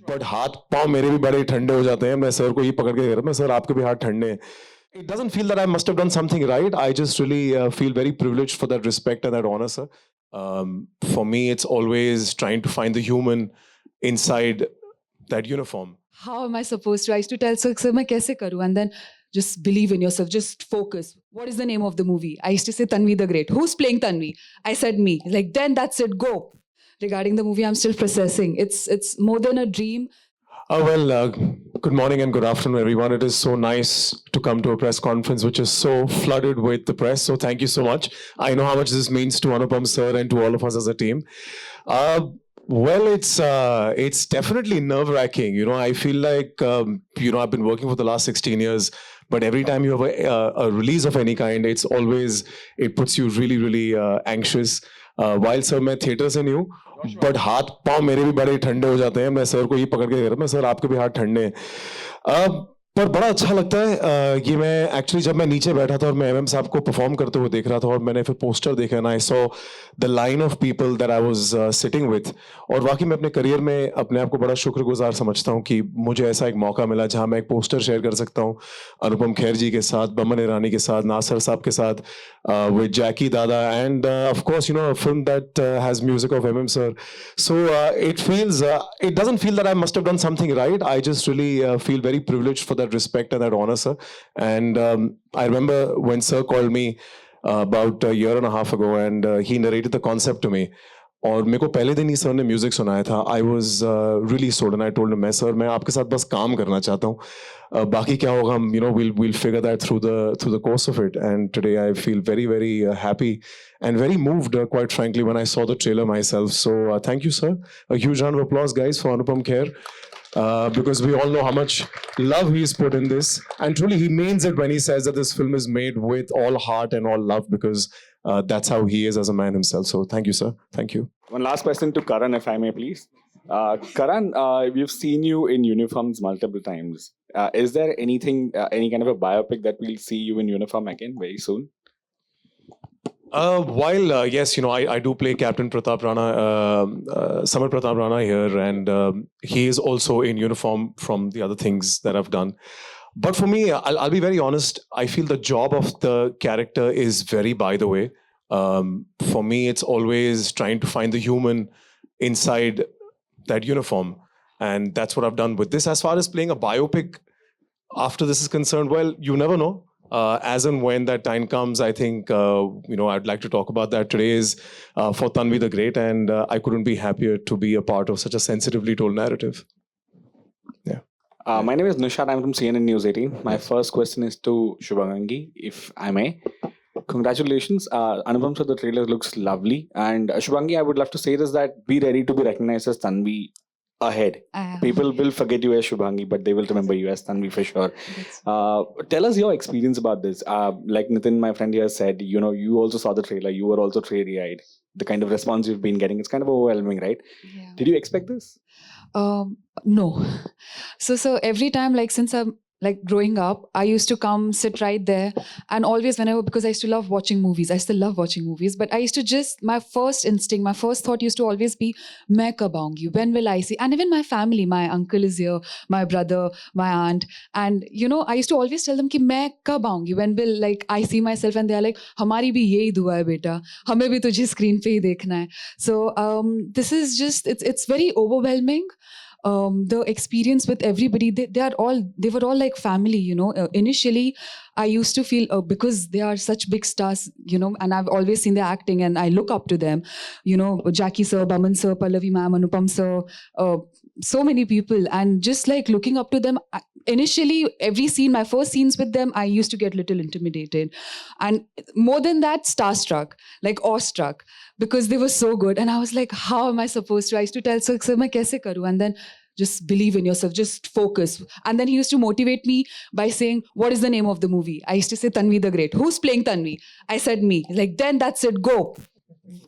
But हाथ पाँव मेरे भी बड़े ठंडे हो जाते हैं. मैं सर को ही पकड़ के कह रहा हूँ, सर आपके भी हाथ ठंडे हैं. It doesn't feel that I must have done something right. I just really feel very privileged for that respect and that honor, sir. For me, it's always trying to find the human inside that uniform. How am I supposed to? I used to tell sir, मैं कैसे करूँ? And then just believe in yourself, just focus. What is the name of the movie? I used to say Tanvi the Great. Who's playing Tanvi? I said me. Like, then that's it, go. Regarding the movie, I'm still processing. It's more than a dream. Good morning and good afternoon, everyone. It is so nice to come to a press conference which is so flooded with the press. So thank you so much. I know how much this means to Anupam sir and to all of us as a team. It's definitely nerve-wracking. You know, I feel like I've been working for the last 16 years, but every time you have a release of any kind, it puts you really, really anxious. While sir, मैं theatre से नहीं हूँ, but हाथ पाँव मेरे भी बड़े ठंडे हो जाते हैं. मैं सर को ही पकड़ के कह रहा हूँ, सर आपके भी हाथ ठंडे हैं. पर बड़ा अच्छा लगता है. ये मैं एक्चुअली जब मैं नीचे बैठा था और मैं एमएम साहब को परफॉर्म करते हुए देख रहा था और मैंने फिर पोस्टर देखा ना, I saw the line of people that I was sitting with. और वाकई मैं अपने करियर में अपने आप को बड़ा शुक्रगुजार समझता हूँ कि मुझे ऐसा एक मौका मिला जहाँ मैं एक पोस्टर शेयर कर सकता हूँ अनुपम खेर जी के साथ, बमन ईरानी के साथ, नासिर साहब के साथ, with Jackie Dada, and of course, a film that has music of MM sir. So it doesn't feel that I must have done something right. I just really feel very privileged for that respect and that honor, sir. And I remember when sir called me about a year and a half ago, and he narrated the concept to me. और मेरे को पहले दिन ही sir ने music सुनाया था. I was really sold and I told him, मैं आपके साथ बस काम करना चाहता हूँ. बाकी क्या होगा हम we'll figure that through the course of it. And today I feel very, very happy and very moved, quite frankly, when I saw the trailer myself. So thank you, sir. A huge round of applause, guys, for Anupam Kher. Because we all know how much love he's put in this, and truly he means it when he says that this film is made with all heart and all love, because that's how he is as a man himself. So thank you, sir. Thank you. One last question to Karan, if I may, please. Karan, we've seen you in uniforms multiple times. Is there anything, any kind of a biopic that we'll see you in uniform again very soon? Yes, I do play Captain Pratap Rana, Samar Pratap Rana here, and he is also in uniform from the other things that I've done. But for me, I'll be very honest, I feel the job of the character is very by the way. For me, it's always trying to find the human inside that uniform, and that's what I've done with this. As far as playing a biopic after this is concerned, well, you never know. As and when that time comes, I think, I'd like to talk about that. Today is for Tanvi the Great, and I couldn't be happier to be a part of such a sensitively told narrative. Yeah. My name is Nishad. I'm from CNN News 18. My first question is to Shubhangi, if I may. Congratulations. Anupam sir, the trailer looks lovely. And Shubhangi, I would love to say this, that be ready to be recognized as Tanvi ahead. People will forget you as Shubhangi, but they will remember you as Tanvi for sure. Tell us your experience about this. Like Nitin, my friend here said, you also saw the trailer. You were also teary-eyed. The kind of response you've been getting, it's kind of overwhelming, right? Yeah. Did you expect this? No. So every time, like since I'm growing up, I used to come sit right there, and always because I used to love watching movies. I still love watching movies, but I used to my first instinct, my first thought used to always be, main kab aungi? When will I see? And even my family, my uncle is here, my brother, my aunt, and I used to always tell them ki main kab aungi? When will I see myself? And they are like, hamari bhi yahi dua hai beta, hame bhi tujhe screen pe hi dekhna hai. So this is just it's very overwhelming. The experience with everybody, they were all like family, initially I used to feel because they are such big stars, and I've always seen their acting and I look up to them, Jackie sir, Baman sir, Pallavi ma'am, Anupam sir, so many people, and just looking up to them. Initially, every scene, my first scenes with them, I used to get a little intimidated, and more than that, starstruck, awestruck, because they were so good. And I was like, how am I supposed to? I used to tell sir, मैं कैसे करूँ? And then just believe in yourself, just focus. And then he used to motivate me by saying, what is the name of the movie? I used to say Tanvi the Great. Who's playing Tanvi? I said me. Then that's it, go.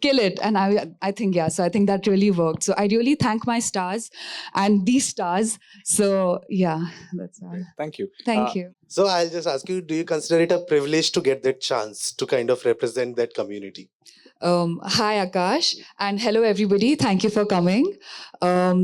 Kill it. And I think, so I think that really worked. So I really thank my stars and these stars. So yeah, that's all. Thank you. Thank you. So I'll just ask you, do you consider it a privilege to get that chance to kind of represent that community? Hi Akash, and hello everybody. Thank you for coming.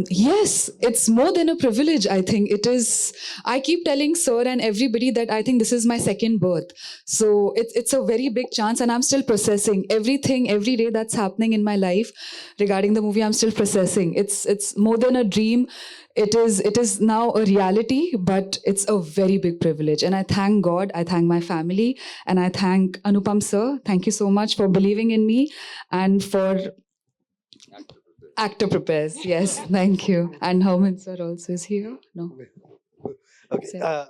Yes, it's more than a privilege. I think it is. I keep telling Sir and everybody that I think this is my second birth. So it's a very big chance, and I'm still processing everything every day that's happening in my life regarding the movie. I'm still processing. It's more than a dream. It is now a reality, but it's a very big privilege. And I thank God. I thank my family, and I thank Anupam Sir. Thank you so much for believing in me and for Actor Prepares. Yes, thank you. And Herman sir also is here. No. Okay. Sir.